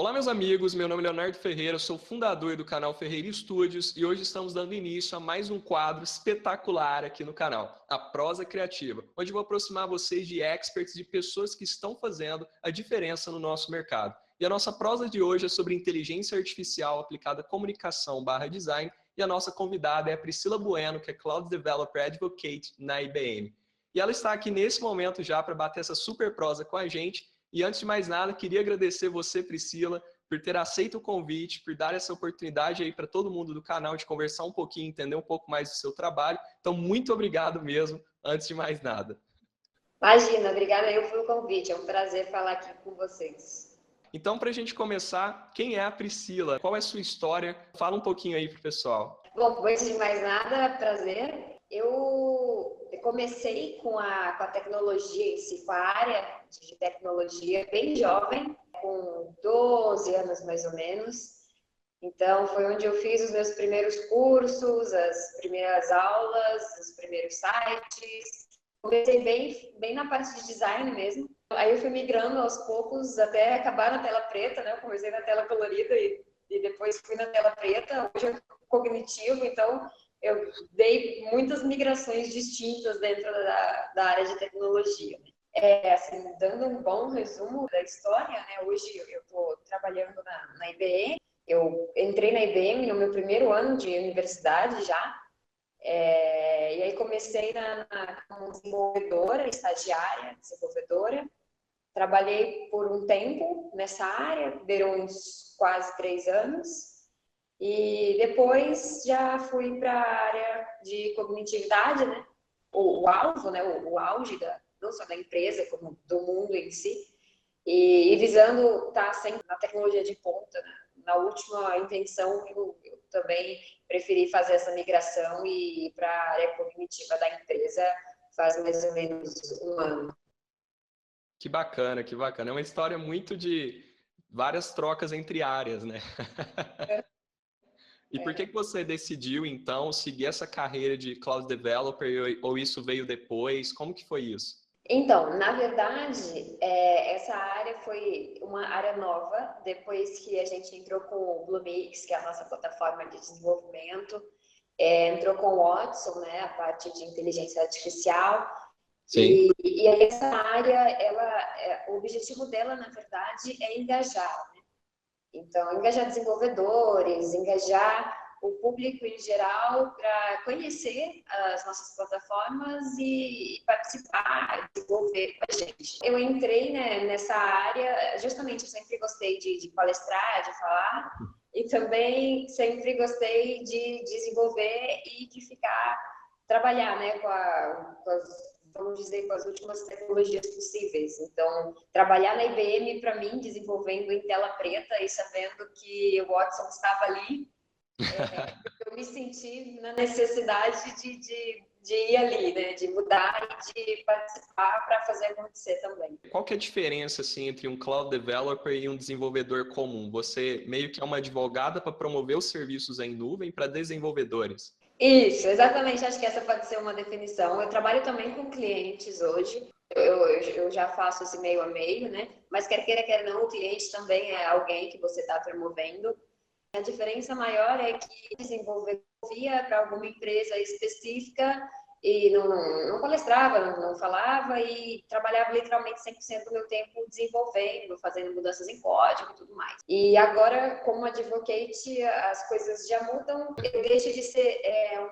Olá, meus amigos, meu nome é Leonardo Ferreira, sou fundador do canal Ferreira Studios e hoje estamos dando início a mais um quadro espetacular aqui no canal, a Prosa Criativa, onde vou aproximar vocês de experts, de pessoas que estão fazendo a diferença no nosso mercado. E a nossa prosa de hoje é sobre inteligência artificial aplicada à comunicação/design e a nossa convidada é a Priscila Bueno, que é Cloud Developer Advocate na IBM. E ela está aqui nesse momento já para bater essa super prosa com a gente. E antes de mais nada, queria agradecer você, Priscila, por ter aceito o convite, por dar essa oportunidade aí para todo mundo do canal de conversar um pouquinho, entender um pouco mais do seu trabalho. Então, muito obrigado mesmo, antes de mais nada. Imagina, obrigada eu pelo convite. É um prazer falar aqui com vocês. Então, para a gente começar, quem é a Priscila? Qual é a sua história? Fala um pouquinho aí para o pessoal. Bom, antes de mais nada, prazer. Eu comecei com a tecnologia em si, com a área de tecnologia bem jovem, com 12 anos mais ou menos. Então, foi onde eu fiz os meus primeiros cursos, as primeiras aulas, os primeiros sites. Comecei bem na parte de design mesmo. Aí eu fui migrando aos poucos até acabar na tela preta, né? Eu comecei na tela colorida e depois fui na tela preta. Hoje eu cognitivo, então eu dei muitas migrações distintas dentro da área de tecnologia. Assim, dando um bom resumo da história, né? Hoje eu estou trabalhando na IBM. Eu entrei na IBM no meu primeiro ano de universidade já. E aí comecei como desenvolvedora, estagiária, desenvolvedora. Trabalhei por um tempo nessa área, deram uns quase 3 anos. E depois já fui para a área de cognitividade, né? O alvo, né? O auge não só da empresa, como do mundo em si. E visando estar sempre na tecnologia de ponta, né? Na última intenção, eu também preferi fazer essa migração e ir para a área cognitiva da empresa faz mais ou menos um ano. Que bacana, que bacana. É uma história muito de várias trocas entre áreas, né? E por que você decidiu, então, seguir essa carreira de Cloud Developer ou isso veio depois? Como que foi isso? Então, na verdade, essa área foi uma área nova, depois que a gente entrou com o Bluemix, que é a nossa plataforma de desenvolvimento, entrou com o Watson, né, a parte de inteligência artificial, Sim. e essa área, o objetivo dela, na verdade, é engajar, né? Então, engajar desenvolvedores, engajar o público em geral para conhecer as nossas plataformas e participar, desenvolver com a gente. Eu entrei, né, nessa área, justamente eu sempre gostei de palestrar, de falar, e também sempre gostei de desenvolver e de trabalhar, né, vamos dizer, com as últimas tecnologias possíveis. Então, trabalhar na IBM, para mim, desenvolvendo em tela preta e sabendo que o Watson estava ali, eu me senti na necessidade de ir ali, né? De mudar e de participar para fazer acontecer também. Qual que é a diferença assim, entre um Cloud Developer e um desenvolvedor comum? Você meio que é uma advogada para promover os serviços em nuvem para desenvolvedores. Isso, exatamente. Acho que essa pode ser uma definição. Eu trabalho também com clientes hoje. Eu já faço esse meio a meio, né? Mas quer queira, quer não, o cliente também é alguém que você está promovendo. A diferença maior é que desenvolvia para alguma empresa específica e não palestrava, não falava e trabalhava literalmente 100% do meu tempo desenvolvendo, fazendo mudanças em código e tudo mais. E agora, como advocate, as coisas já mudam. Eu deixo de ser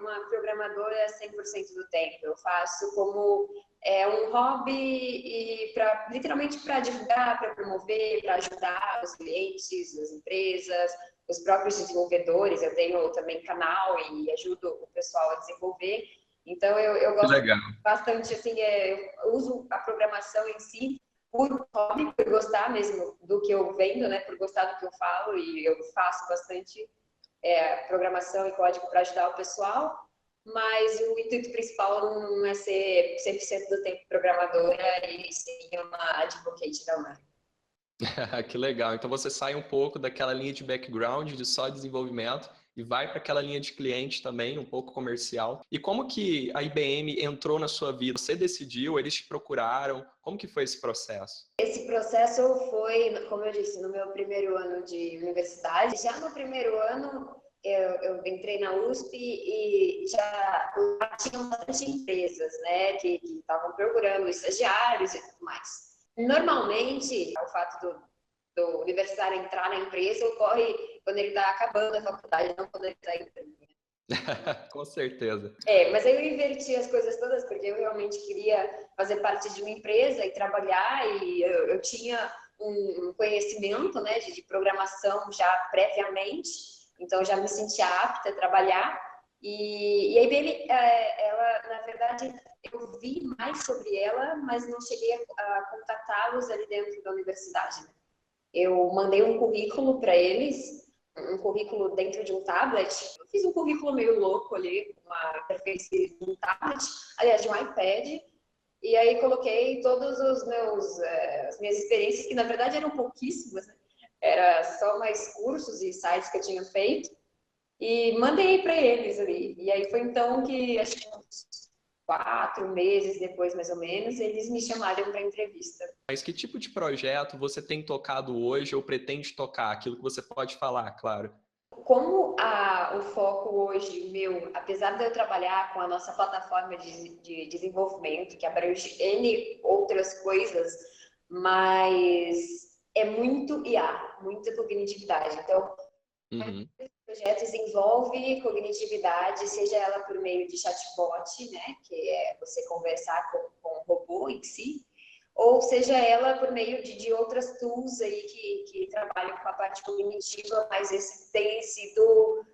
uma programadora 100% do tempo. Eu faço como um hobby e literalmente para divulgar, para promover, para ajudar os clientes, as empresas, os próprios desenvolvedores. Eu tenho também canal e ajudo o pessoal a desenvolver. Então, eu gosto bastante, assim, eu uso a programação em si por hobby, por gostar mesmo do que eu vendo, né? Por gostar do que eu falo, e eu faço bastante programação e código para ajudar o pessoal, mas o intuito principal não é ser 100% do tempo programadora e sim uma advocate da área. Que legal. Então você sai um pouco daquela linha de background de só desenvolvimento e vai para aquela linha de cliente também, um pouco comercial. E como que a IBM entrou na sua vida? Você decidiu, eles te procuraram? Como que foi esse processo? Esse processo foi, como eu disse, no meu primeiro ano de universidade. Já no primeiro ano, eu entrei na USP e já lá tinham bastante empresas, né, que estavam procurando estagiários e tudo mais. Normalmente, o fato do universitário entrar na empresa ocorre quando ele está acabando a faculdade, não quando ele está entrando. Com certeza. Mas aí eu inverti as coisas todas, porque eu realmente queria fazer parte de uma empresa e trabalhar, e eu tinha um conhecimento, né, de programação já previamente, então já me sentia apta a trabalhar. E a IBM, ela, na verdade, eu vi mais sobre ela, mas não cheguei a contatá-los ali dentro da universidade, né? Eu mandei um currículo para eles, um currículo dentro de um tablet. Eu fiz um currículo meio louco ali, uma interface de um tablet, aliás, de um iPad, e aí coloquei todos os as minhas experiências, que na verdade eram pouquíssimas, né? Era só mais cursos e sites que eu tinha feito, e mandei para eles ali. E aí foi então que, acho que uns 4 meses depois, mais ou menos, eles me chamaram para entrevista. Mas que tipo de projeto você tem tocado hoje ou pretende tocar? Aquilo que você pode falar, claro. Como o foco hoje meu, apesar de eu trabalhar com a nossa plataforma de desenvolvimento, que abrange N outras coisas, mas é muito IA, muita cognitividade. Então, Uhum. projetos envolve cognitividade, seja ela por meio de chatbot, né, que é você conversar com o robô em si, ou seja ela por meio de outras tools aí que trabalham com a parte cognitiva, mas esse tem sido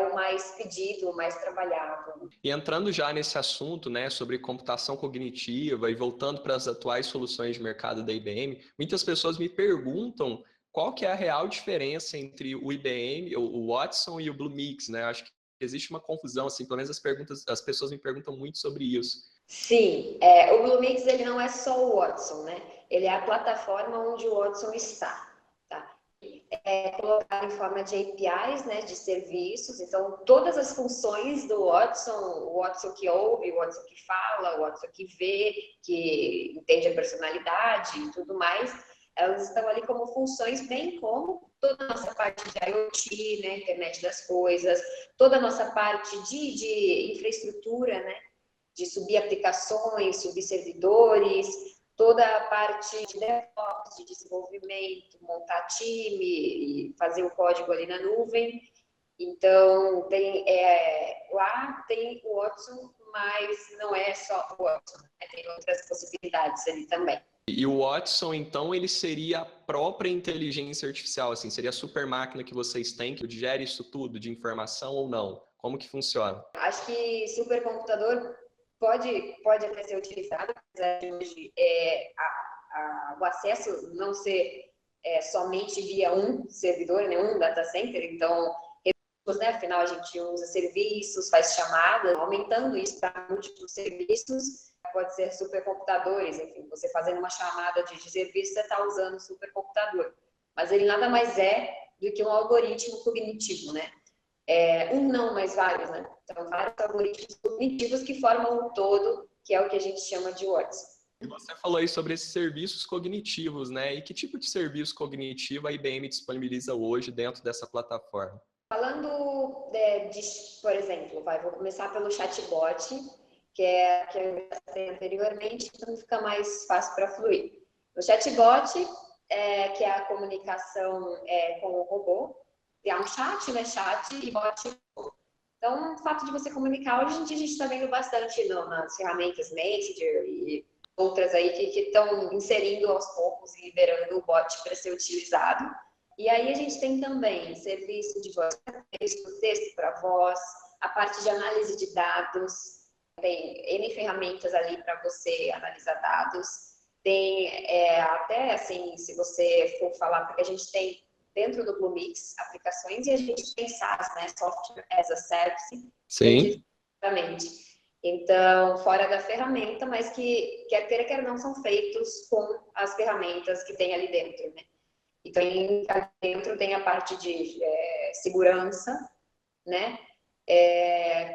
o mais pedido, o mais trabalhado. E entrando já nesse assunto, né, sobre computação cognitiva e voltando para as atuais soluções de mercado da IBM, muitas pessoas me perguntam qual que é a real diferença entre o IBM, o Watson e o Bluemix, né? Acho que existe uma confusão, assim, pelo menos as pessoas me perguntam muito sobre isso. Sim, o Bluemix ele não é só o Watson, né? Ele é a plataforma onde o Watson está. Tá? É colocado em forma de APIs, né, de serviços. Então, todas as funções do Watson, o Watson que ouve, o Watson que fala, o Watson que vê, que entende a personalidade e tudo mais, elas estão ali como funções, bem como toda a nossa parte de IoT, né, internet das coisas, toda a nossa parte de infraestrutura, né, de subir aplicações, subir servidores, toda a parte de DevOps, de desenvolvimento, montar time e fazer o código ali na nuvem. Então, lá tem o Watson, mas não é só o Watson, né? Tem outras possibilidades ali também. E o Watson, então, ele seria a própria inteligência artificial, assim, seria a super máquina que vocês têm, que digere isso tudo de informação ou não? Como que funciona? Acho que supercomputador pode até ser utilizado, apesar de hoje o acesso não ser somente via um servidor, né, um data center, então, né, afinal a gente usa serviços, faz chamadas, aumentando isso para múltiplos serviços, pode ser supercomputadores, enfim, você fazendo uma chamada de serviço, você está usando supercomputador, mas ele nada mais é do que um algoritmo cognitivo, né? Não, mas vários, né? Então, vários algoritmos cognitivos que formam um todo, que é o que a gente chama de Watson. E você falou aí sobre esses serviços cognitivos, né? E que tipo de serviço cognitivo a IBM disponibiliza hoje dentro dessa plataforma? Falando por exemplo, vou começar pelo chatbot, que eu gastei anteriormente, então fica mais fácil para fluir. O chatbot, que é a comunicação com o robô, é um chat, né? Chat e bot. Então, o fato de você comunicar, hoje em dia a gente está vendo bastante nas ferramentas Messenger e outras aí que estão inserindo aos poucos e liberando o bot para ser utilizado. E aí a gente tem também serviço de voz para texto para voz, a parte de análise de dados, tem N ferramentas ali para você analisar dados. Tem até assim, se você for falar, porque a gente tem dentro do Bluemix aplicações e a gente tem SaaS, né, Software as a Service, Sim. então, fora da ferramenta, mas que quer queira, quer não, são feitos com as ferramentas que tem ali dentro, né? Então, ali dentro tem a parte de segurança, né?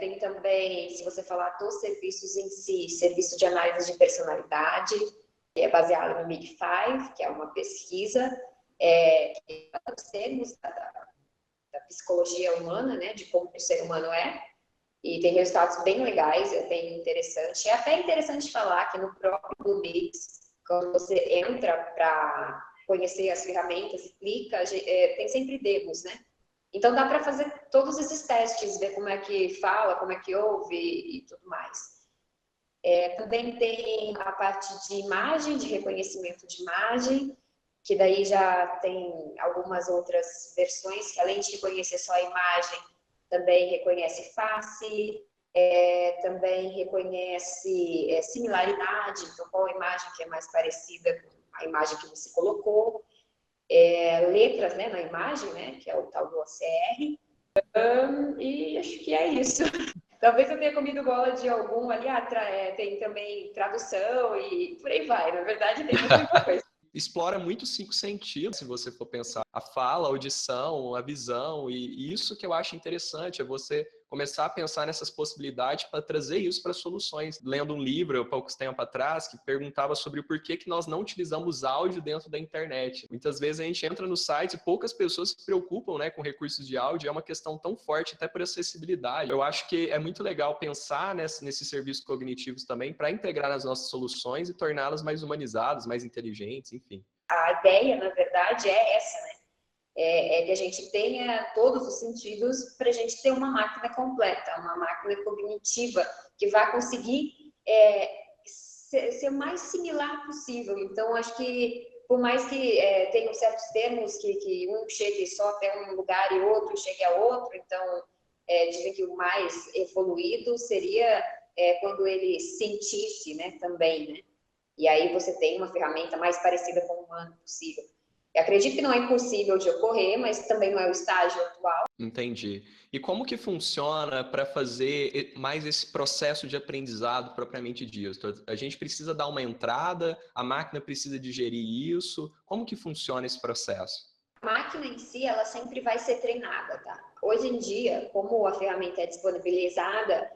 Tem também, se você falar dos serviços em si, serviço de análise de personalidade, que é baseado no Big Five, que é uma pesquisa que é os termos da psicologia humana, né, de como o ser humano é, e tem resultados bem legais, é bem interessante. É até interessante falar que no próprio Bluemix, quando você entra para conhecer as ferramentas e clica, tem sempre demos, né? Então dá para fazer todos esses testes, ver como é que fala, como é que ouve e tudo mais. Também tem a parte de imagem, de reconhecimento de imagem, que daí já tem algumas outras versões, que além de reconhecer só a imagem, também reconhece face, também reconhece similaridade, então qual a imagem que é mais parecida com a imagem que você colocou, letras, né, na imagem, né, que é o tal do OCR, e acho que é isso. Talvez eu tenha comido bola de algum ali, tem também tradução e por aí vai. Na verdade, tem muita coisa. Explora muito os 5 sentidos, se você for pensar. A fala, a audição, a visão, e isso que eu acho interessante, é você começar a pensar nessas possibilidades para trazer isso para soluções. Lendo um livro, há pouco tempo atrás, que perguntava sobre o porquê que nós não utilizamos áudio dentro da internet. Muitas vezes a gente entra no site e poucas pessoas se preocupam, né, com recursos de áudio, é uma questão tão forte até por acessibilidade. Eu acho que é muito legal pensar nesses serviços cognitivos também para integrar nas nossas soluções e torná-las mais humanizadas, mais inteligentes, enfim. A ideia, na verdade, é essa, né? Que a gente tenha todos os sentidos para a gente ter uma máquina completa, uma máquina cognitiva que vai conseguir ser o mais similar possível. Então, acho que, por mais que tenham certos termos que um chegue só até um lugar e outro chegue a outro, então, dizem que o mais evoluído seria quando ele sentisse, né, também, né? E aí você tem uma ferramenta mais parecida com o humano possível. Eu acredito que não é impossível de ocorrer, mas também não é o estágio atual. Entendi. E como que funciona para fazer mais esse processo de aprendizado propriamente dito? A gente precisa dar uma entrada, a máquina precisa digerir isso. Como que funciona esse processo? A máquina em si, ela sempre vai ser treinada, tá? Hoje em dia, como a ferramenta é disponibilizada,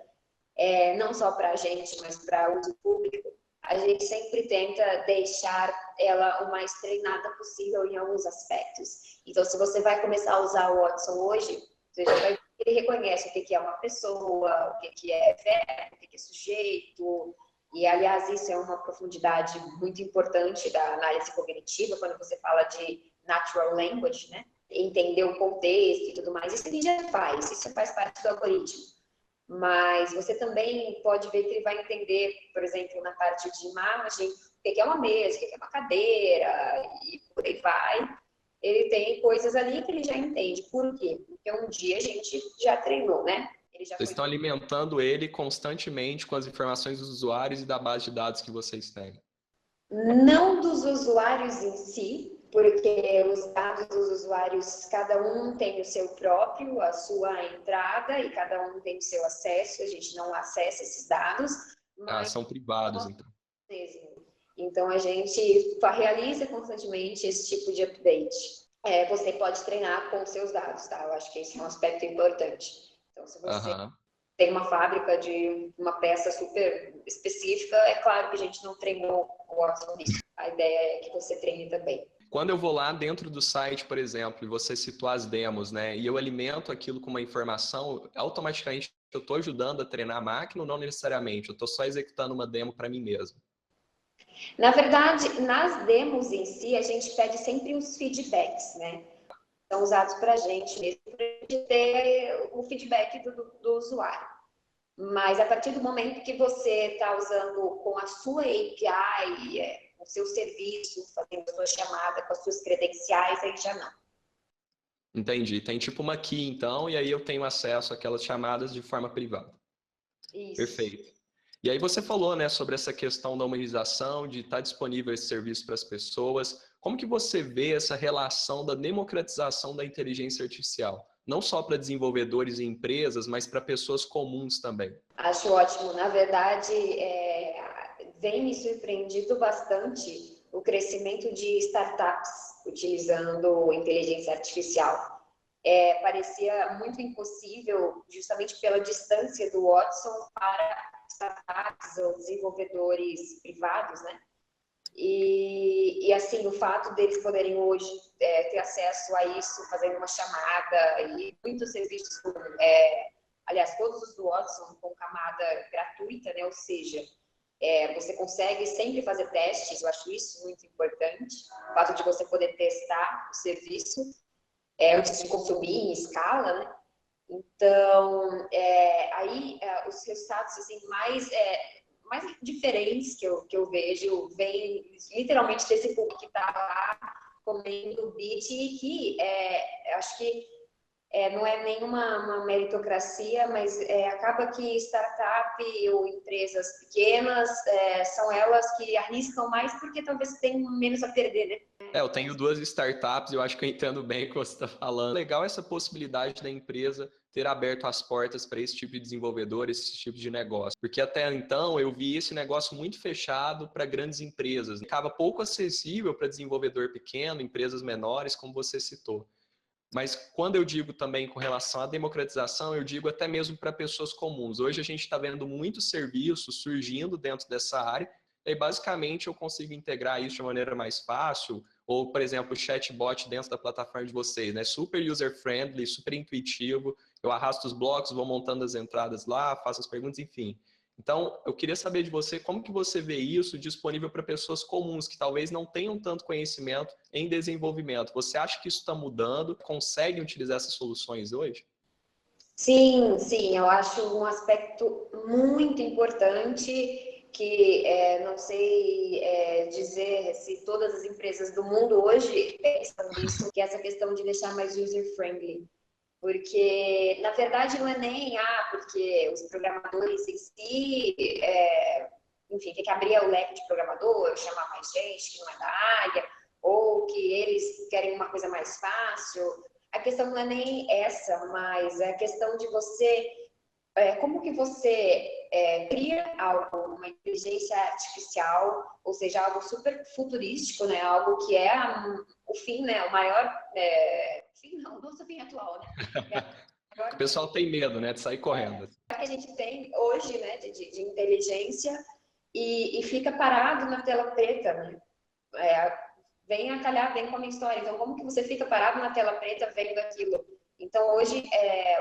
não só para a gente, mas para uso público, a gente sempre tenta deixar ela o mais treinada possível em alguns aspectos. Então, se você vai começar a usar o Watson hoje, você já vai ver que ele reconhece o que é uma pessoa, o que é verbo, o que é sujeito. E, aliás, isso é uma profundidade muito importante da análise cognitiva, quando você fala de natural language, né? Entender o contexto e tudo mais. Isso ele já faz, isso faz parte do algoritmo. Mas você também pode ver que ele vai entender, por exemplo, na parte de imagem, o que é uma mesa, o que é uma cadeira, e por aí vai. Ele tem coisas ali que ele já entende. Por quê? Porque um dia a gente já treinou, né? Vocês estão alimentando ele constantemente com as informações dos usuários e da base de dados que vocês têm. Não dos usuários em si, porque os dados dos usuários, cada um tem o seu próprio, a sua entrada, e cada um tem o seu acesso, a gente não acessa esses dados, mas São privados, então. mesmo. Então, a gente realiza constantemente esse tipo de update. Você pode treinar com os seus dados, tá? Eu acho que esse é um aspecto importante. Então, se você tem uma fábrica de uma peça super específica, é claro que a gente não treinou o Watson nisso. A ideia é que você treine também. Quando eu vou lá dentro do site, por exemplo, e você citou as demos, né? E eu alimento aquilo com uma informação, automaticamente eu estou ajudando a treinar a máquina ou não necessariamente? Eu estou só executando uma demo para mim mesmo? Na verdade, nas demos em si, a gente pede sempre os feedbacks, né? São usados para a gente mesmo, para a gente ter o feedback do usuário. Mas a partir do momento que você está usando com a sua API, o seu serviço, fazendo a sua chamada com as suas credenciais, aí já não. Entendi. Tem tipo uma key, então, e aí eu tenho acesso àquelas chamadas de forma privada. Isso. Perfeito. E aí você falou, né, sobre essa questão da humanização, de estar disponível esse serviço para as pessoas. Como que você vê essa relação da democratização da inteligência artificial? Não só para desenvolvedores e empresas, mas para pessoas comuns também. Acho ótimo. Na verdade, vem me surpreendido bastante o crescimento de startups utilizando inteligência artificial. parecia muito impossível, justamente pela distância do Watson para startups ou desenvolvedores privados, né? E assim, o fato deles poderem hoje ter acesso a isso, fazendo uma chamada e muitos serviços, aliás, todos os do Watson com camada gratuita, né? Ou seja, você consegue sempre fazer testes, eu acho isso muito importante, o fato de você poder testar o serviço antes de consumir em escala, né? Então, aí os resultados assim, mais diferentes que eu vejo vêm literalmente desse público que está lá comendo beat e que acho que não é nenhuma uma meritocracia, mas acaba que startup ou empresas pequenas são elas que arriscam mais porque talvez tenham menos a perder, né? Eu tenho 2 startups, eu acho que eu entendo bem o que você está falando. Legal essa possibilidade da empresa ter aberto as portas para esse tipo de desenvolvedor, esse tipo de negócio. Porque até então eu vi esse negócio muito fechado para grandes empresas. Ficava pouco acessível para desenvolvedor pequeno, empresas menores, como você citou. Mas quando eu digo também com relação à democratização, eu digo até mesmo para pessoas comuns. Hoje a gente está vendo muitos serviços surgindo dentro dessa área, e basicamente eu consigo integrar isso de maneira mais fácil, ou, por exemplo, o chatbot dentro da plataforma de vocês, né? Super user-friendly, super intuitivo, eu arrasto os blocos, vou montando as entradas lá, faço as perguntas, enfim. Então, eu queria saber de você como que você vê isso disponível para pessoas comuns que talvez não tenham tanto conhecimento em desenvolvimento. Você acha que isso está mudando? Conseguem utilizar essas soluções hoje? Sim, sim, eu acho um aspecto muito importante que não sei dizer se todas as empresas do mundo hoje pensam nisso, que é essa questão de deixar mais user-friendly. Porque, na verdade, não é nem porque os programadores em si, enfim, tem que abrir o leque de programador, chamar mais gente que não é da área, ou que eles querem uma coisa mais fácil. A questão não é nem essa, mas é a questão de você, como que você cria algo, uma inteligência artificial, ou seja, algo super futurístico, né? Algo que é o fim, né? O maior, fim não, nosso fim atual, né? O pessoal tem medo, né, de sair correndo. Que a gente tem hoje, né, de inteligência e fica parado na tela preta, né? Vem a calhar, vem com a minha história. Então, como que você fica parado na tela preta vendo aquilo? Então, hoje,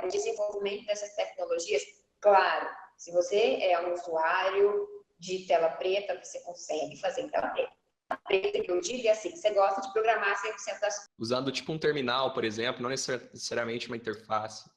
o desenvolvimento dessas tecnologias, claro, se você é um usuário de tela preta, você consegue fazer em tela preta. A preta que eu digo é assim, você gosta de programar 100% das coisas. Usando tipo um terminal, por exemplo, não necessariamente uma interface.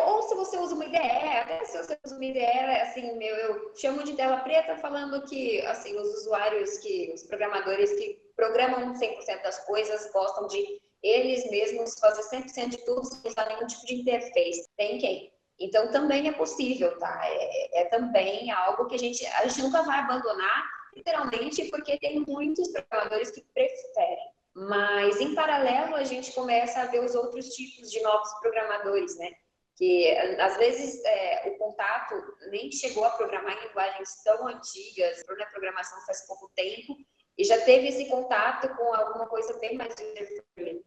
Ou se você usa uma IDE, até se você usa uma IDE, assim, eu chamo de tela preta falando que, assim, os usuários, os programadores que programam 100% das coisas gostam de eles mesmos fazer 100% de tudo sem usar nenhum tipo de interface. Tem quem? Então, também é possível, tá? Também algo que a gente nunca vai abandonar, literalmente, porque tem muitos programadores que preferem. Mas, em paralelo, a gente começa a ver os outros tipos de novos programadores, né? Que, às vezes, o contato nem chegou a programar em linguagens tão antigas, entrou na programação faz pouco tempo, e já teve esse contato com alguma coisa bem mais user-friendly.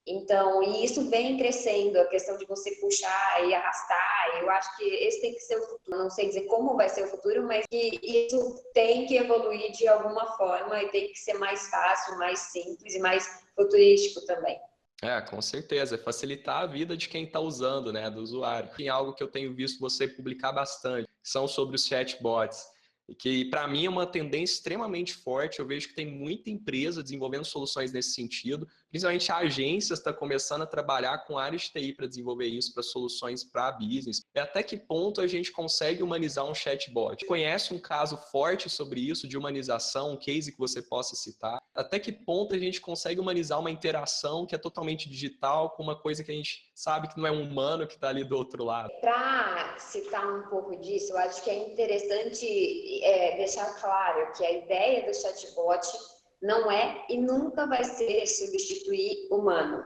Então, e isso vem crescendo, a questão de você puxar e arrastar, eu acho que esse tem que ser o futuro. Não sei dizer como vai ser o futuro, mas que isso tem que evoluir de alguma forma e tem que ser mais fácil, mais simples e mais futurístico também. Com certeza, facilitar a vida de quem está usando, né, do usuário. Tem algo que eu tenho visto você publicar bastante, são sobre os chatbots, e que para mim é uma tendência extremamente forte. Eu vejo que tem muita empresa desenvolvendo soluções nesse sentido, principalmente a agências está começando a trabalhar com áreas de TI para desenvolver isso, para soluções para business. E até que ponto a gente consegue humanizar um chatbot? Conhece um caso forte sobre isso, de humanização, um case que você possa citar? Até que ponto a gente consegue humanizar uma interação que é totalmente digital com uma coisa que a gente sabe que não é um humano que está ali do outro lado? Para citar um pouco disso, eu acho que é interessante deixar claro que a ideia do chatbot não é e nunca vai ser substituir humano.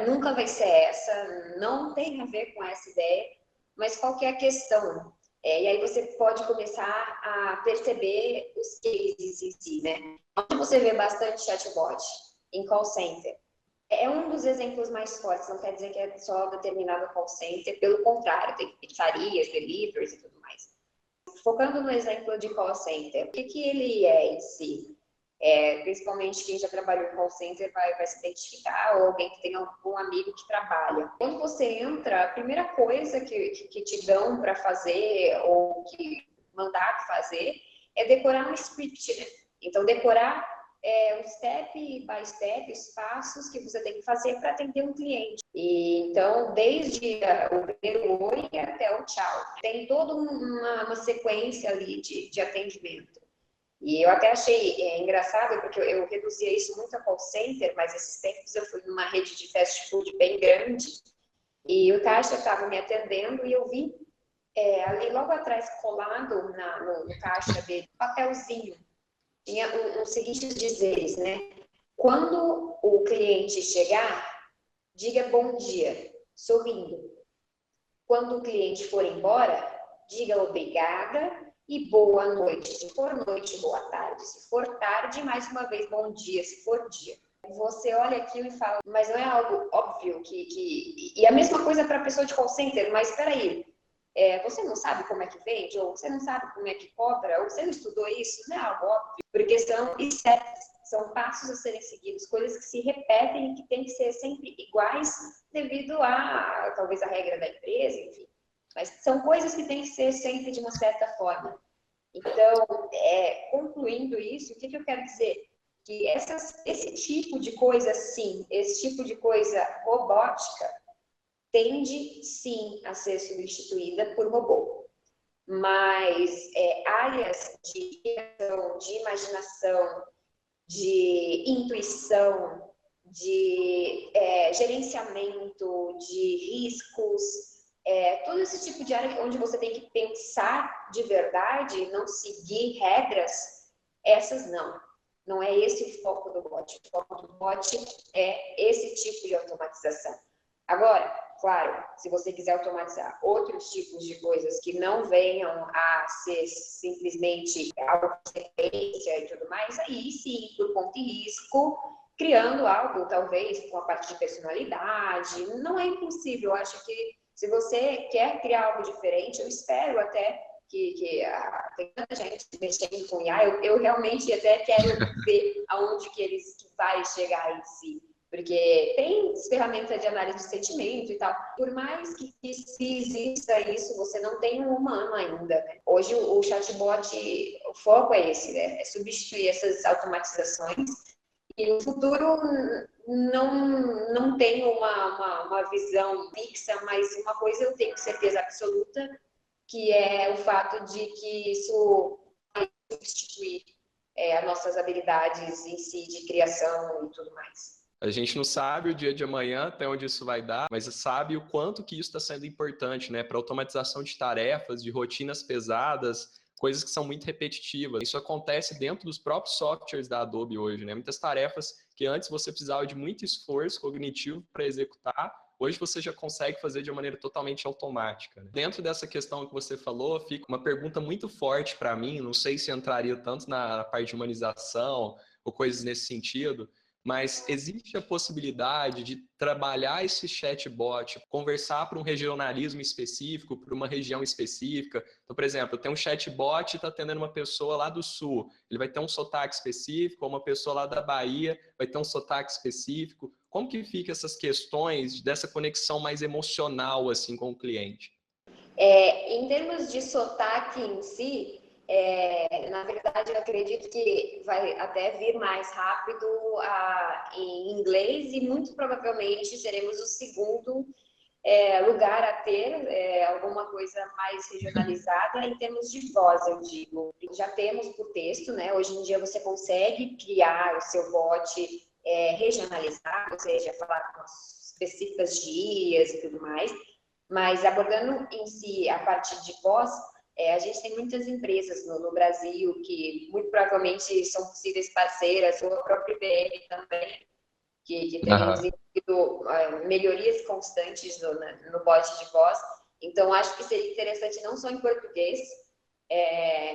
Nunca vai ser essa, não tem a ver com essa ideia, mas qual que é a questão? E aí você pode começar a perceber os cases em si, né? Onde você vê bastante chatbot? Em call center. É um dos exemplos mais fortes, não quer dizer que é só determinado call center, pelo contrário, tem pizzarias, deliveries e tudo mais. Focando no exemplo de call center, o que ele é em si? Principalmente quem já trabalhou em call center vai se identificar, ou alguém que tem algum amigo que trabalha. Quando você entra, a primeira coisa que te dão para fazer, ou que mandar fazer, é decorar um script, né? Então, decorar um step by step, os passos que você tem que fazer para atender um cliente. E, então, desde o primeiro oi até o tchau. Tem toda uma sequência ali de atendimento. E eu até achei engraçado, porque eu reduzia isso muito a call center, mas esses tempos eu fui numa rede de fast food bem grande, e o caixa estava me atendendo, e eu vi ali logo atrás, colado no caixa dele, um papelzinho, tinha os seguintes dizeres, né? Quando o cliente chegar, diga bom dia, sorrindo. Quando o cliente for embora, diga obrigada e boa noite. Se for noite, boa tarde. Se for tarde, mais uma vez, bom dia, se for dia. Você olha aquilo e fala, mas não é algo óbvio E a mesma coisa para a pessoa de call center, mas espera aí, você não sabe como é que vende, ou você não sabe como é que cobra, ou você não estudou isso, não é algo óbvio, porque são steps, são passos a serem seguidos, coisas que se repetem e que têm que ser sempre iguais devido a, talvez, a regra da empresa, enfim. Mas são coisas que têm que ser sempre de uma certa forma. Então, concluindo isso, o que eu quero dizer? Que esse tipo de coisa, sim, esse tipo de coisa robótica, tende, sim, a ser substituída por robô. Mas áreas de criação, de imaginação, de intuição, de gerenciamento de riscos, todo esse tipo de área onde você tem que pensar de verdade, não seguir regras, essas não. Não é esse o foco do bot. O foco do bot é esse tipo de automatização. Agora, claro, se você quiser automatizar outros tipos de coisas que não venham a ser simplesmente auto-referência e tudo mais, aí sim, por conta e risco, criando algo, talvez, com a parte de personalidade. Não é impossível. Eu acho que se você quer criar algo diferente, eu espero até que tem tanta gente mexendo com IA, eu realmente até quero ver aonde que eles vai chegar em si. Porque tem ferramenta de análise de sentimento e tal. Por mais que se exista isso, você não tem um humano ainda, né? Hoje o chatbot, o foco é esse, né? É substituir essas automatizações. E no futuro não tenho uma visão fixa, mas uma coisa eu tenho certeza absoluta, que é o fato de que isso vai substituir as nossas habilidades em si de criação e tudo mais. A gente não sabe o dia de amanhã até onde isso vai dar, mas sabe o quanto que isso está sendo importante, né? Para automatização de tarefas, de rotinas pesadas, coisas que são muito repetitivas. Isso acontece dentro dos próprios softwares da Adobe hoje, né? Muitas tarefas que antes você precisava de muito esforço cognitivo para executar, hoje você já consegue fazer de uma maneira totalmente automática, né? Dentro dessa questão que você falou, fica uma pergunta muito forte para mim, não sei se entraria tanto na parte de humanização ou coisas nesse sentido, mas existe a possibilidade de trabalhar esse chatbot, conversar para um regionalismo específico, para uma região específica. Então, por exemplo, tem um chatbot que está atendendo uma pessoa lá do Sul, ele vai ter um sotaque específico, ou uma pessoa lá da Bahia vai ter um sotaque específico. Como que fica essas questões dessa conexão mais emocional assim com o cliente? Em termos de sotaque em si, na verdade, eu acredito que vai até vir mais rápido em inglês e muito provavelmente seremos o segundo lugar a ter alguma coisa mais regionalizada em termos de voz, eu digo. Já temos por texto, né? Hoje em dia você consegue criar o seu bot regionalizado, ou seja, falar com as específicas gírias e tudo mais. Mas abordando em si a parte de voz, a gente tem muitas empresas no Brasil que muito provavelmente são possíveis parceiras, ou a própria IBM também, que tem desenvolvido melhorias constantes no bot de voz. Então, acho que seria interessante não só em português,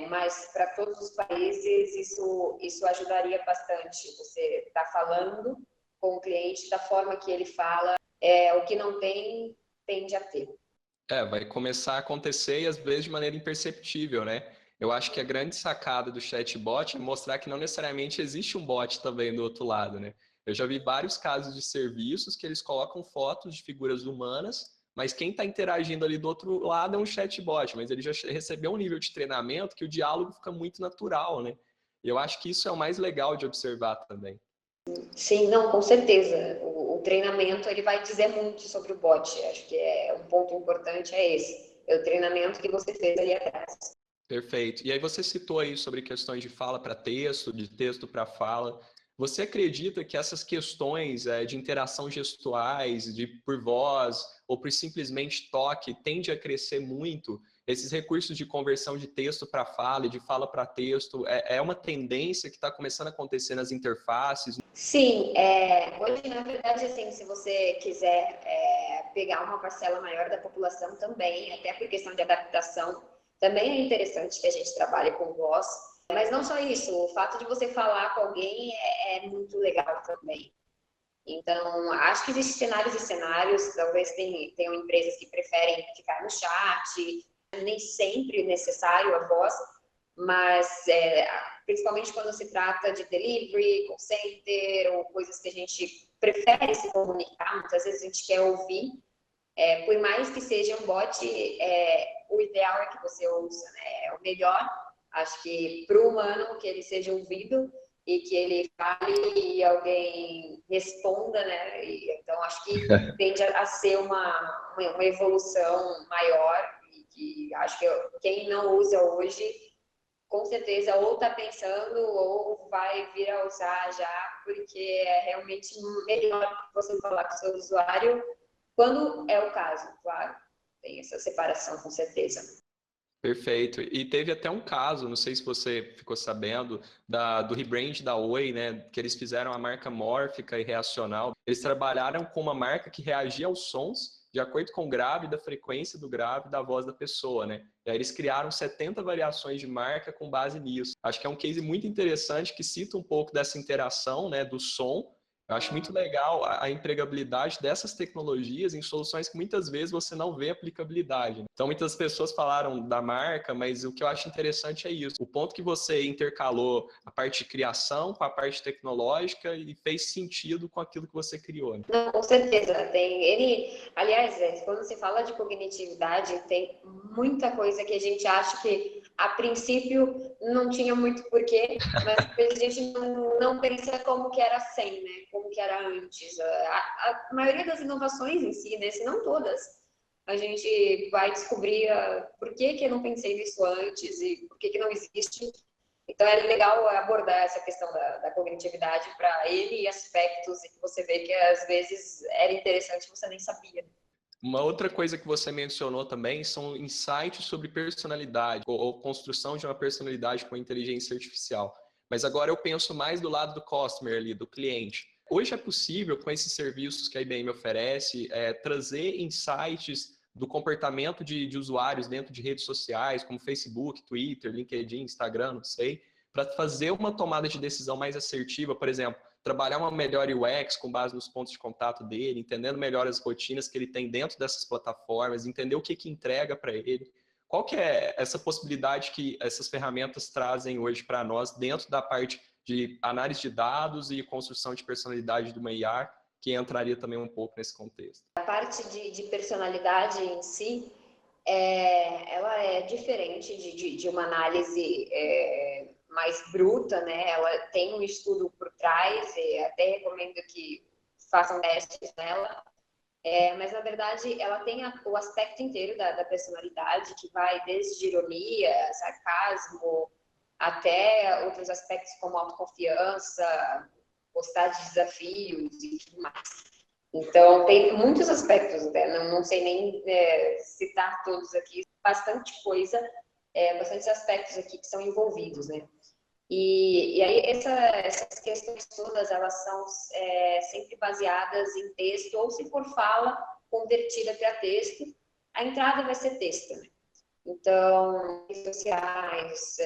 mas para todos os países isso ajudaria bastante. Você está falando com o cliente, da forma que ele fala, o que não tem, tende a ter. Vai começar a acontecer e às vezes de maneira imperceptível, né? Eu acho que a grande sacada do chatbot é mostrar que não necessariamente existe um bot também do outro lado, né? Eu já vi vários casos de serviços que eles colocam fotos de figuras humanas, mas quem está interagindo ali do outro lado é um chatbot, mas ele já recebeu um nível de treinamento que o diálogo fica muito natural, né? E eu acho que isso é o mais legal de observar também. Sim, não, com certeza. O treinamento ele vai dizer muito sobre o bot. Acho que um ponto importante é esse. É o treinamento que você fez ali atrás. Perfeito. E aí você citou aí sobre questões de fala para texto, de texto para fala. Você acredita que essas questões de interação gestuais, de por voz ou por simplesmente toque, tende a crescer muito? Esses recursos de conversão de texto para fala e de fala para texto é uma tendência que está começando a acontecer nas interfaces? Sim, hoje, na verdade, assim, se você quiser pegar uma parcela maior da população também, até por questão de adaptação, também é interessante que a gente trabalhe com voz. Mas não só isso, o fato de você falar com alguém é muito legal também. Então, acho que existem cenários e cenários, talvez tenham empresas que preferem ficar no chat, nem sempre necessário a voz, mas principalmente quando se trata de delivery, call center, ou coisas que a gente prefere se comunicar, muitas vezes a gente quer ouvir, por mais que seja um bot, o ideal é que você ouça, né? É o melhor, acho que para o humano, que ele seja ouvido e que ele fale e alguém responda, né? Então, acho que tende a ser uma evolução maior e que acho que quem não usa hoje, com certeza, ou está pensando ou vai vir a usar já, porque é realmente melhor você falar com o seu usuário quando é o caso, claro. Tem essa separação, com certeza. Perfeito. E teve até um caso, não sei se você ficou sabendo, do rebrand da Oi, né? Que eles fizeram a marca mórfica e reacional. Eles trabalharam com uma marca que reagia aos sons de acordo com o grave, da frequência do grave, da voz da pessoa, né? E aí eles criaram 70 variações de marca com base nisso. Acho que é um case muito interessante que cita um pouco dessa interação, né, do som. Eu acho muito legal a empregabilidade dessas tecnologias em soluções que muitas vezes você não vê aplicabilidade, né? Então, muitas pessoas falaram da marca, mas o que eu acho interessante é isso. O ponto que você intercalou a parte de criação com a parte tecnológica e fez sentido com aquilo que você criou, né? Não, com certeza. Aliás, quando se fala de cognitividade, tem muita coisa que a gente acha que a princípio não tinha muito porquê, mas depois a gente não pensa como que era sem, né? Como que era antes. A maioria das inovações em si, né? Se não todas, a gente vai descobrir por que eu não pensei nisso antes e por que não existe. Então, é legal abordar essa questão da cognitividade para N aspectos e que você vê que, às vezes, era interessante e você nem sabia. Uma outra coisa que você mencionou também são insights sobre personalidade ou construção de uma personalidade com inteligência artificial. Mas agora eu penso mais do lado do customer ali, do cliente. Hoje é possível, com esses serviços que a IBM oferece, trazer insights do comportamento de usuários dentro de redes sociais, como Facebook, Twitter, LinkedIn, Instagram, não sei, para fazer uma tomada de decisão mais assertiva, por exemplo, trabalhar uma melhor UX com base nos pontos de contato dele, entendendo melhor as rotinas que ele tem dentro dessas plataformas, entender o que entrega para ele. Qual que é essa possibilidade que essas ferramentas trazem hoje para nós dentro da parte de análise de dados e construção de personalidade de uma IA, que entraria também um pouco nesse contexto? A parte de personalidade em si, ela é diferente de uma análise mais bruta, né? Ela tem um estudo por trás e até recomendo que façam testes nela. Mas, na verdade, ela tem o aspecto inteiro da personalidade, que vai desde ironia, sarcasmo, até outros aspectos como autoconfiança, gostar de desafios e tudo mais. Então, tem muitos aspectos, né? Não sei nem citar todos aqui, bastante coisa, bastantes aspectos aqui que são envolvidos, né? E aí essas questões todas, elas são sempre baseadas em texto, ou se for fala, convertida para texto, a entrada vai ser texto, né? Então, redes sociais,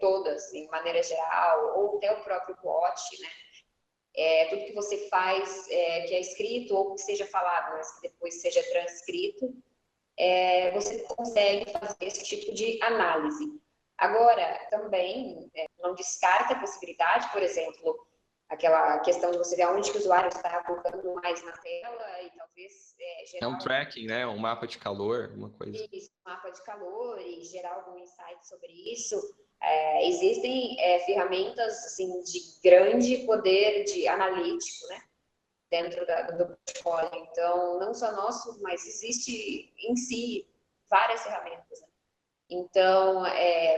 todas, em maneira geral, ou até o próprio bot, né? tudo que você faz, que é escrito ou que seja falado, mas que depois seja transcrito, você consegue fazer esse tipo de análise. Agora, também, não descarta a possibilidade, por exemplo, aquela questão de você ver onde que o usuário está colocando mais na tela e talvez É um gerar tracking, né? Um mapa de calor, uma coisa. um mapa de calor e gerar algum insight sobre isso. Existem ferramentas assim, de grande poder de analítico, né? Dentro do portfólio. Então, não só nosso, mas existe em si várias ferramentas. Né? Então,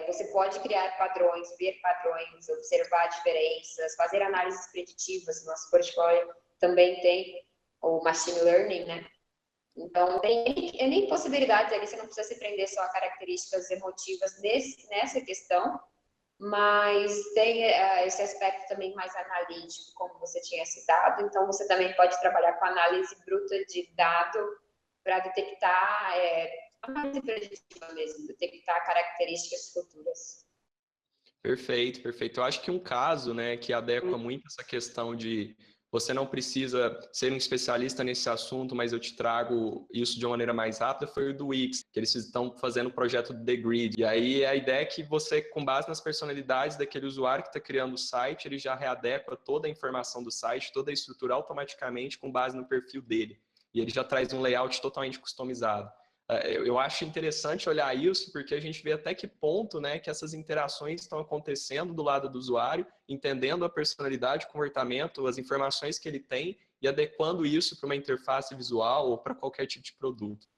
você pode criar padrões, ver padrões, observar diferenças, fazer análises preditivas. Nosso portfólio também tem o machine learning, né? Então, tem N possibilidades ali, você não precisa se prender só a características emotivas nessa questão, mas tem esse aspecto também mais analítico, como você tinha citado, então você também pode trabalhar com análise bruta de dado para detectar, análise preditiva mesmo, detectar características futuras. Perfeito, perfeito. Eu acho que um caso, né, que adequa muito essa questão de você não precisa ser um especialista nesse assunto, mas eu te trago isso de uma maneira mais rápida, foi o do Wix, que eles estão fazendo o projeto do The Grid. E aí a ideia é que você, com base nas personalidades daquele usuário que está criando o site, ele já readequa toda a informação do site, toda a estrutura automaticamente com base no perfil dele. E ele já traz um layout totalmente customizado. Eu acho interessante olhar isso, porque a gente vê até que ponto, né, que essas interações estão acontecendo do lado do usuário, entendendo a personalidade, o comportamento, as informações que ele tem e adequando isso para uma interface visual ou para qualquer tipo de produto.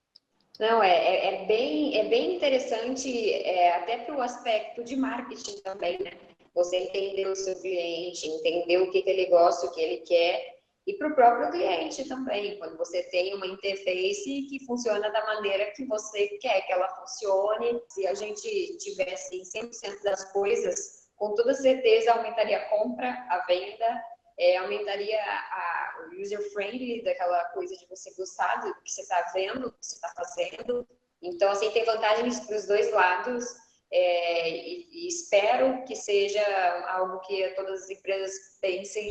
Não, é bem interessante, até para o aspecto de marketing também, né? Você entender o seu cliente, entender o que ele gosta, o que ele quer, e para o próprio cliente também, quando você tem uma interface que funciona da maneira que você quer que ela funcione. Se a gente tivesse 100% das coisas, com toda certeza aumentaria a compra, a venda, aumentaria o user-friendly, daquela coisa de você gostar do que você está vendo, do que você está fazendo. Então, assim, tem vantagens para os dois lados, e espero que seja algo que todas as empresas pensem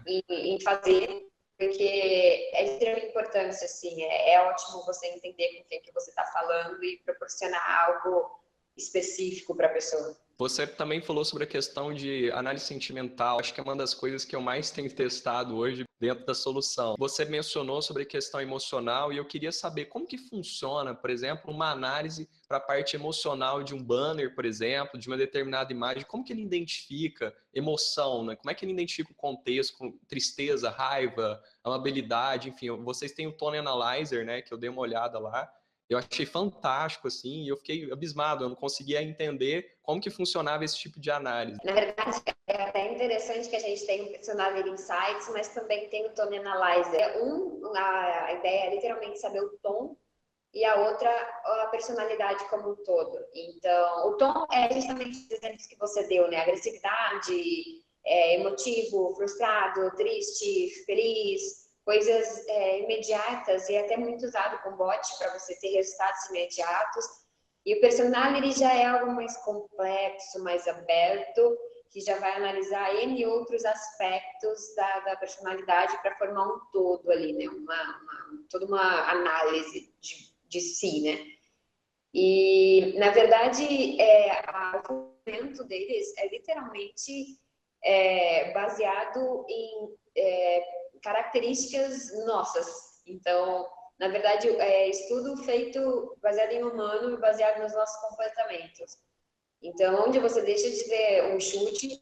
em fazer, porque é de extrema importância, assim, é ótimo você entender com quem que você está falando e proporcionar algo específico para a pessoa. Você também falou sobre a questão de análise sentimental. Acho que é uma das coisas que eu mais tenho testado hoje dentro da solução. Você mencionou sobre a questão emocional e eu queria saber como que funciona, por exemplo, uma análise para a parte emocional de um banner, por exemplo, de uma determinada imagem. Como que ele identifica emoção, né? Como é que ele identifica o contexto, tristeza, raiva, amabilidade, enfim. Vocês têm o Tone Analyzer, né? Que eu dei uma olhada lá. Eu achei fantástico, assim, e eu fiquei abismado, eu não conseguia entender como que funcionava esse tipo de análise. Na verdade, é até interessante que a gente tem o Personality Insights, mas também tem o Tone Analyzer. A ideia é literalmente saber o tom e a outra a personalidade como um todo. Então, o tom é justamente os exemplos que você deu, né? Agressividade, emotivo, frustrado, triste, feliz, coisas imediatas e até muito usado com bot para você ter resultados imediatos. E o personality já é algo mais complexo, mais aberto, que já vai analisar N outros aspectos da personalidade para formar um todo ali, né? Toda uma análise de si, né? E, na verdade, o fundamento deles é literalmente baseado em características nossas. Então, na verdade, estudo feito baseado em humano e baseado nos nossos comportamentos. Então, onde você deixa de ter um chute,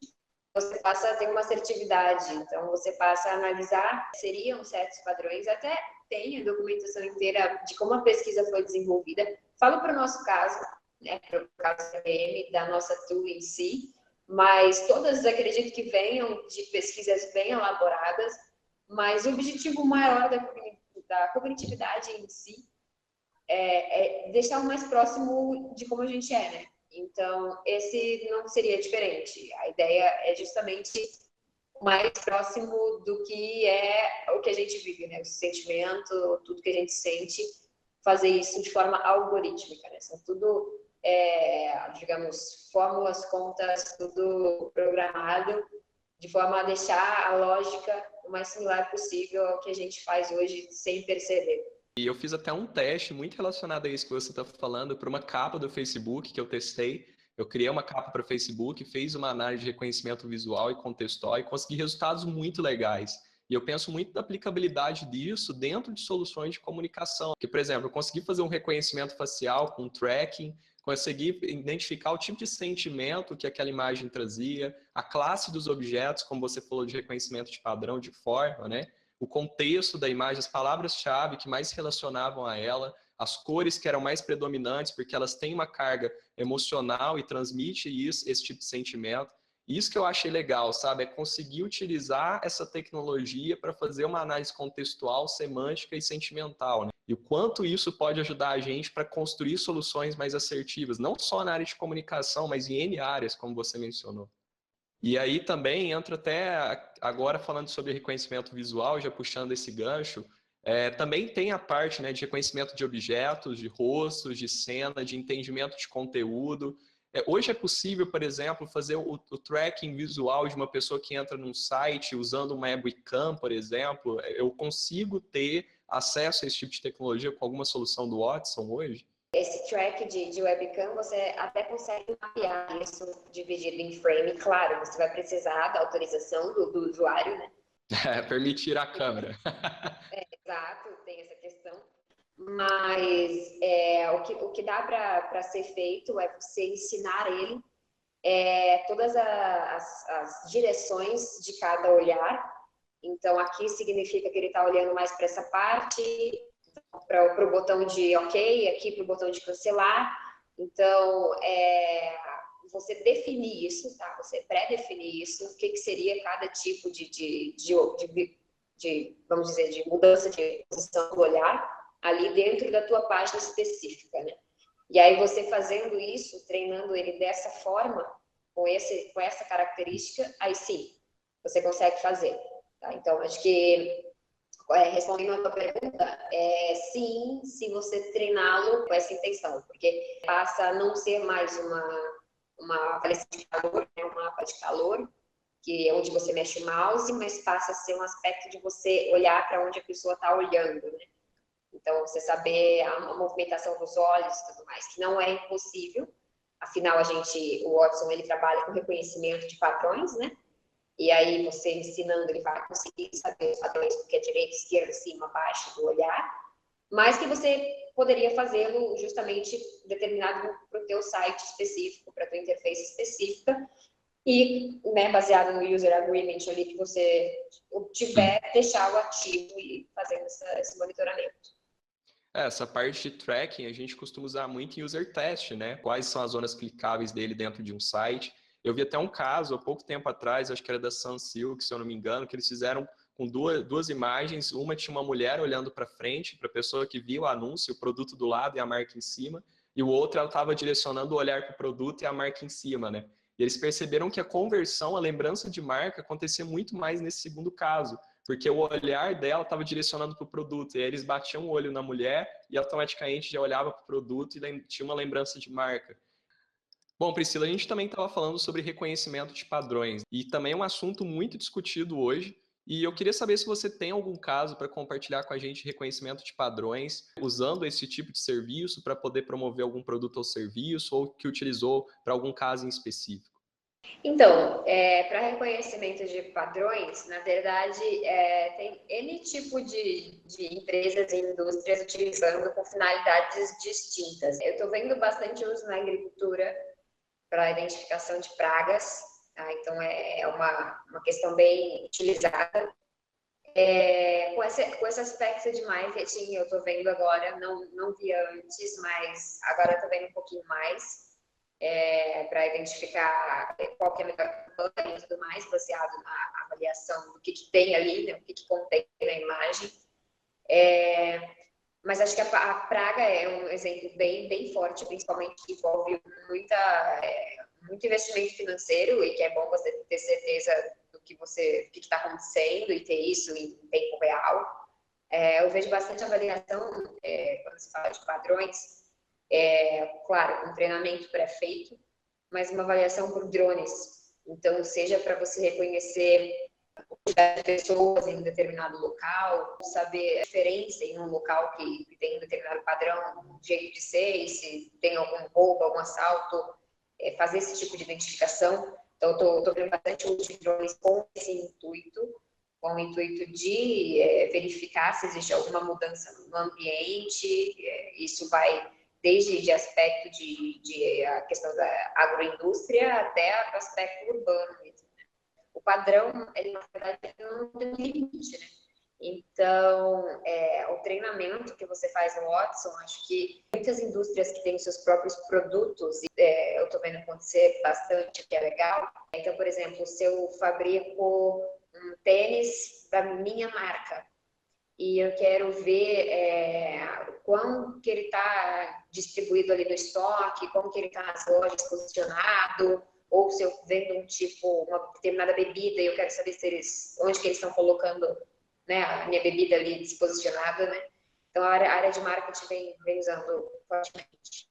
você passa a ter uma assertividade. Então, você passa a analisar, seriam certos padrões, até tem a documentação inteira de como a pesquisa foi desenvolvida. Falo para o nosso caso, né, para o caso CPM, da nossa tool em si, mas todas acredito que venham de pesquisas bem elaboradas, mas o objetivo maior da cognitividade em si é deixar o mais próximo de como a gente é, né? Então, esse não seria diferente. A ideia é justamente o mais próximo do que é o que a gente vive, né? O sentimento, tudo que a gente sente, fazer isso de forma algorítmica, né? São tudo, digamos, fórmulas, contas, tudo programado de forma a deixar a lógica o mais similar possível ao que a gente faz hoje sem perceber. E eu fiz até um teste muito relacionado a isso que você está falando, para uma capa do Facebook que eu testei. Eu criei uma capa para o Facebook, fiz uma análise de reconhecimento visual e contextual e consegui resultados muito legais. E eu penso muito da aplicabilidade disso dentro de soluções de comunicação. Que, por exemplo, eu consegui fazer um reconhecimento facial com tracking, consegui identificar o tipo de sentimento que aquela imagem trazia, a classe dos objetos, como você falou de reconhecimento de padrão, de forma, né? O contexto da imagem, as palavras-chave que mais se relacionavam a ela, as cores que eram mais predominantes, porque elas têm uma carga emocional e transmite isso, esse tipo de sentimento. Isso que eu achei legal, sabe? É conseguir utilizar essa tecnologia para fazer uma análise contextual, semântica e sentimental, né? E o quanto isso pode ajudar a gente para construir soluções mais assertivas, não só na área de comunicação, mas em N áreas, como você mencionou. E aí também entra até agora falando sobre reconhecimento visual, já puxando esse gancho, também tem a parte, né, de reconhecimento de objetos, de rostos, de cena, de entendimento de conteúdo. Hoje é possível, por exemplo, fazer o tracking visual de uma pessoa que entra num site usando uma webcam, por exemplo. Eu consigo ter acesso a esse tipo de tecnologia com alguma solução do Watson hoje? Esse track de webcam, você até consegue mapear isso dividido em frame. Claro, você vai precisar da autorização do usuário, né? Permitir a câmera. Exato, tem essa questão. Mas o que dá para ser feito é você ensinar ele todas as direções de cada olhar. Então, aqui significa que ele está olhando mais para essa parte, para o botão de OK, aqui para o botão de cancelar. Então, você definir isso, tá? Você pré-definir isso, o que seria cada tipo vamos dizer, de mudança de posição do olhar ali dentro da tua página específica, né? E aí você fazendo isso, treinando ele dessa forma, com essa característica, aí sim, você consegue fazer. Tá? Então, acho que respondendo a tua pergunta, sim, se você treiná-lo com essa intenção, porque passa a não ser mais uma avaliação de calor, né, um mapa de calor, que é onde você mexe o mouse, mas passa a ser um aspecto de você olhar para onde a pessoa está olhando, né? Então, você saber a movimentação dos olhos e tudo mais, que não é impossível. Afinal, o Watson, ele trabalha com reconhecimento de padrões, né? E aí, você ensinando, ele vai conseguir saber os padrões, porque é direita, esquerda, cima, baixo do olhar, mas que você poderia fazê-lo justamente determinado para o teu site específico, para a tua interface específica, e, né, baseado no user agreement ali que você tiver, deixá-lo ativo e fazendo esse monitoramento. Essa parte de tracking a gente costuma usar muito em user test, né? Quais são as zonas clicáveis dele dentro de um site. Eu vi até um caso há pouco tempo atrás, acho que era da Sunsilk, se eu não me engano, que eles fizeram com duas imagens. Uma tinha uma mulher olhando para frente, para a pessoa que viu o anúncio, o produto do lado e a marca em cima, e o outro ela estava direcionando o olhar para o produto e a marca em cima, né? E eles perceberam que a conversão, a lembrança de marca, acontecia muito mais nesse segundo caso, porque o olhar dela estava direcionando para o produto, e aí eles batiam o olho na mulher e automaticamente já olhava para o produto e tinha uma lembrança de marca. Bom, Priscila, a gente também estava falando sobre reconhecimento de padrões, e também é um assunto muito discutido hoje, e eu queria saber se você tem algum caso para compartilhar com a gente de reconhecimento de padrões, usando esse tipo de serviço para poder promover algum produto ou serviço, ou que utilizou para algum caso em específico. Então, para reconhecimento de padrões, na verdade, tem N tipo de empresas e indústrias utilizando com finalidades distintas. Eu estou vendo bastante uso na agricultura para identificação de pragas, tá? Então é uma questão bem utilizada. Com esse aspecto de marketing, eu estou vendo agora, não vi antes, mas agora estou vendo um pouquinho mais. Para identificar qual que é a melhor campanha e tudo mais, baseado na avaliação do que tem ali, né, o que contém na imagem. Mas acho que a praga é um exemplo bem forte, principalmente que envolve muito investimento financeiro e que é bom você ter certeza do que está acontecendo e ter isso em tempo real. Eu vejo bastante avaliação quando se fala de padrões, claro, um treinamento pré-feito, mas uma avaliação por drones. Então, seja para você reconhecer de pessoas em um determinado local, saber a diferença em um local que tem um determinado padrão, um jeito de ser, e se tem algum roubo, algum assalto, fazer esse tipo de identificação. Então, estou vendo bastante uso de drones com o intuito de verificar se existe alguma mudança no ambiente. Isso vai desde de aspecto de a questão da agroindústria até o aspecto urbano mesmo. O padrão, ele, na verdade, não tem limite, né? Então, o treinamento que você faz no Watson, acho que muitas indústrias que têm seus próprios produtos, eu estou vendo acontecer bastante, que é legal. Então, por exemplo, se eu fabrico um tênis da minha marca e eu quero ver como que ele está distribuído ali no estoque, como que ele está nas lojas posicionado, ou se eu vendo uma determinada bebida e eu quero saber onde que eles estão colocando, né, a minha bebida ali disposicionada, né? Então, a área de marketing vem usando fortemente.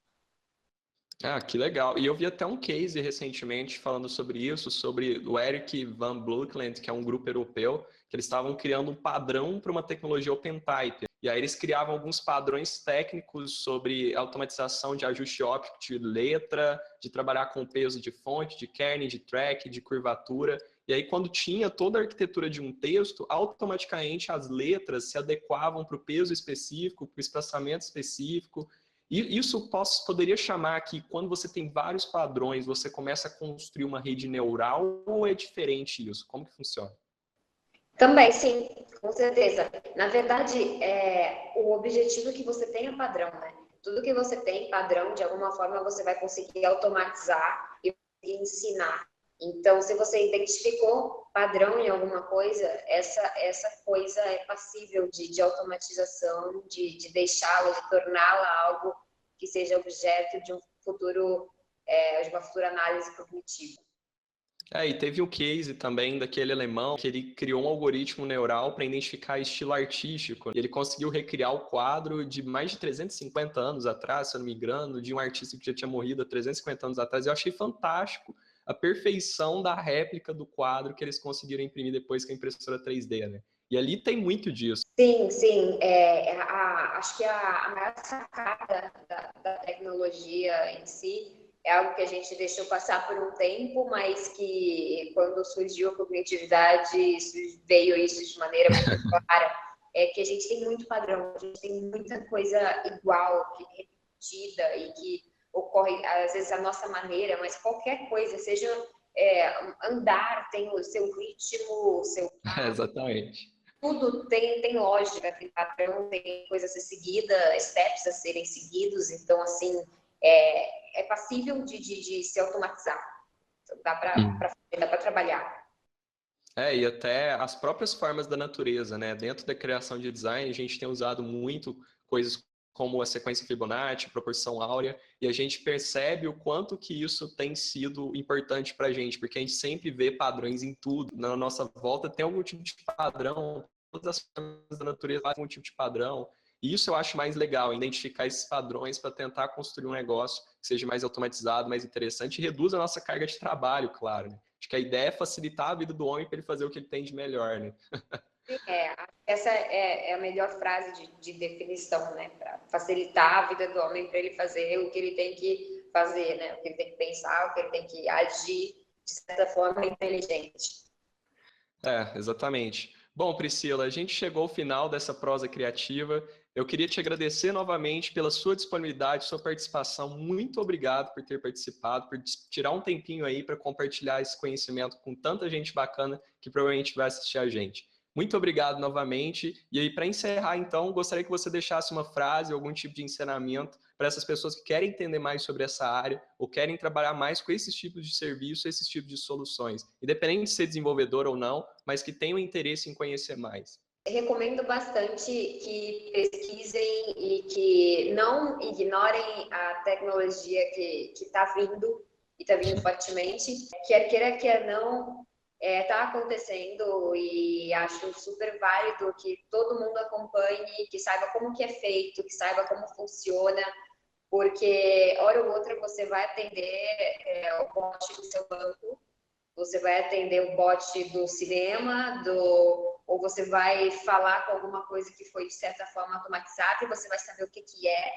Ah, que legal. E eu vi até um case recentemente falando sobre isso, sobre o Eric Van Blokland, que é um grupo europeu, que eles estavam criando um padrão para uma tecnologia OpenType. E aí eles criavam alguns padrões técnicos sobre automatização de ajuste óptico de letra, de trabalhar com peso de fonte, de kernel, de track, de curvatura. E aí quando tinha toda a arquitetura de um texto, automaticamente as letras se adequavam para o peso específico, para o espaçamento específico. E isso poderia chamar que quando você tem vários padrões, você começa a construir uma rede neural, ou é diferente isso? Como que funciona? Também, sim, com certeza. Na verdade, o objetivo é que você tenha padrão, né? Tudo que você tem padrão, de alguma forma, você vai conseguir automatizar e ensinar. Então, se você identificou padrão em alguma coisa, essa coisa é passível de automatização, de deixá-la, de torná-la algo que seja objeto de um futuro, de uma futura análise cognitiva. E teve o case também daquele alemão que ele criou um algoritmo neural para identificar estilo artístico. E ele conseguiu recriar o quadro de mais de 350 anos atrás, se eu não me engano, de um artista que já tinha morrido há 350 anos atrás. Eu achei fantástico a perfeição da réplica do quadro que eles conseguiram imprimir depois com a impressora 3D, né? E ali tem muito disso. Sim, sim. Acho que a maior sacada da tecnologia em si é algo que a gente deixou passar por um tempo, mas que quando surgiu a cognitividade, veio isso de maneira muito clara, é que a gente tem muito padrão, a gente tem muita coisa igual, que é repetida e que ocorre, às vezes, a nossa maneira, mas qualquer coisa, seja andar, tem o seu ritmo, o seu Exatamente. tudo tem lógica, tem padrão, tem coisa a ser seguida, steps a serem seguidos, então, assim, é passível de se automatizar. Então, dá para trabalhar. E até as próprias formas da natureza, né? Dentro da criação de design, a gente tem usado muito coisas como a sequência Fibonacci, proporção áurea, e a gente percebe o quanto que isso tem sido importante para a gente, porque a gente sempre vê padrões em tudo. Na nossa volta tem algum tipo de padrão, todas as formas da natureza têm algum tipo de padrão. E isso eu acho mais legal, identificar esses padrões para tentar construir um negócio que seja mais automatizado, mais interessante e reduz a nossa carga de trabalho, claro, né? Acho que a ideia é facilitar a vida do homem para ele fazer o que ele tem de melhor, né? Essa é a melhor frase de definição, né? Para facilitar a vida do homem, para ele fazer o que ele tem que fazer, né? O que ele tem que pensar, o que ele tem que agir de certa forma inteligente. Exatamente. Bom, Priscila, a gente chegou ao final dessa prosa criativa. Eu queria te agradecer novamente pela sua disponibilidade, sua participação. Muito obrigado por ter participado, por tirar um tempinho aí para compartilhar esse conhecimento com tanta gente bacana que provavelmente vai assistir a gente. Muito obrigado novamente. E aí, para encerrar, então, gostaria que você deixasse uma frase, algum tipo de ensinamento para essas pessoas que querem entender mais sobre essa área ou querem trabalhar mais com esses tipos de serviço, esses tipos de soluções, independente de ser desenvolvedor ou não, mas que tenham interesse em conhecer mais. Eu recomendo bastante que pesquisem e que não ignorem a tecnologia que está vindo e está vindo fortemente. Quer queira, quer não, está acontecendo e acho super válido que todo mundo acompanhe, que saiba como que é feito, que saiba como funciona, porque hora ou outra você vai atender o bot do seu banco você vai atender o bot do cinema, ou você vai falar com alguma coisa que foi, de certa forma, automatizada e você vai saber o que é.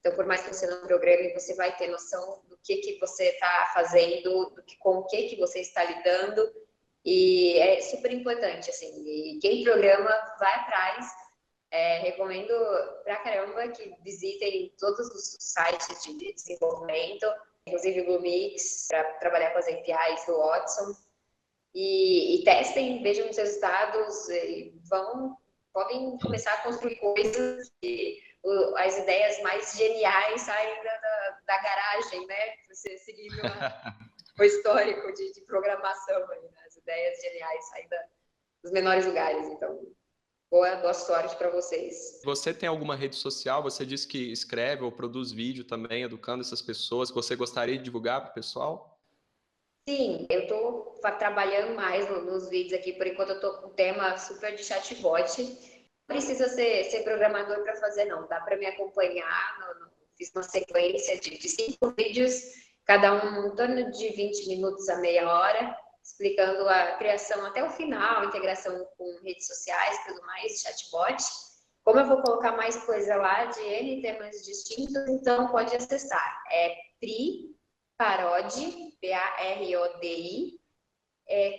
Então, por mais que você não programe, você vai ter noção do que você está fazendo, com o que você está lidando. E é super importante, assim. E quem programa, vai atrás. Recomendo pra caramba que visitem todos os sites de desenvolvimento, inclusive o Bluemix, para trabalhar com as APIs do Watson. E testem, vejam os resultados, podem começar a construir coisas que as ideias mais geniais saem da garagem, né? Você seguindo o histórico de programação, né? As ideias geniais saem dos menores lugares. Então, boa sorte para vocês. Você tem alguma rede social? Você disse que escreve ou produz vídeo também, educando essas pessoas, que você gostaria de divulgar para o pessoal? Sim, eu estou trabalhando mais nos vídeos aqui. Por enquanto, eu estou com um tema super de chatbot. Não precisa ser programador para fazer, não. Dá para me acompanhar. Fiz uma sequência de 5 vídeos, cada um em torno de 20 minutos a meia hora, explicando a criação até o final, integração com redes sociais, tudo mais, chatbot. Como eu vou colocar mais coisa lá de N temas distintos, então pode acessar. É Parodi, Parodi,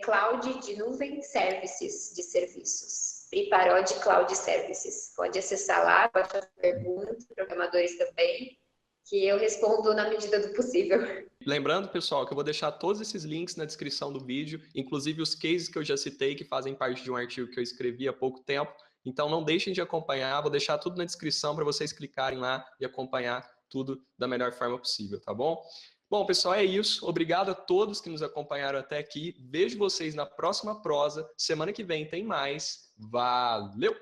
Cloud de nuvem, services de serviços. Parodi Cloud Services. Pode acessar lá, pode fazer perguntas, programadores também, que eu respondo na medida do possível. Lembrando, pessoal, que eu vou deixar todos esses links na descrição do vídeo, inclusive os cases que eu já citei, que fazem parte de um artigo que eu escrevi há pouco tempo. Então, não deixem de acompanhar, vou deixar tudo na descrição para vocês clicarem lá e acompanhar tudo da melhor forma possível, tá bom? Bom, pessoal, é isso. Obrigado a todos que nos acompanharam até aqui. Vejo vocês na próxima prosa. Semana que vem tem mais. Valeu!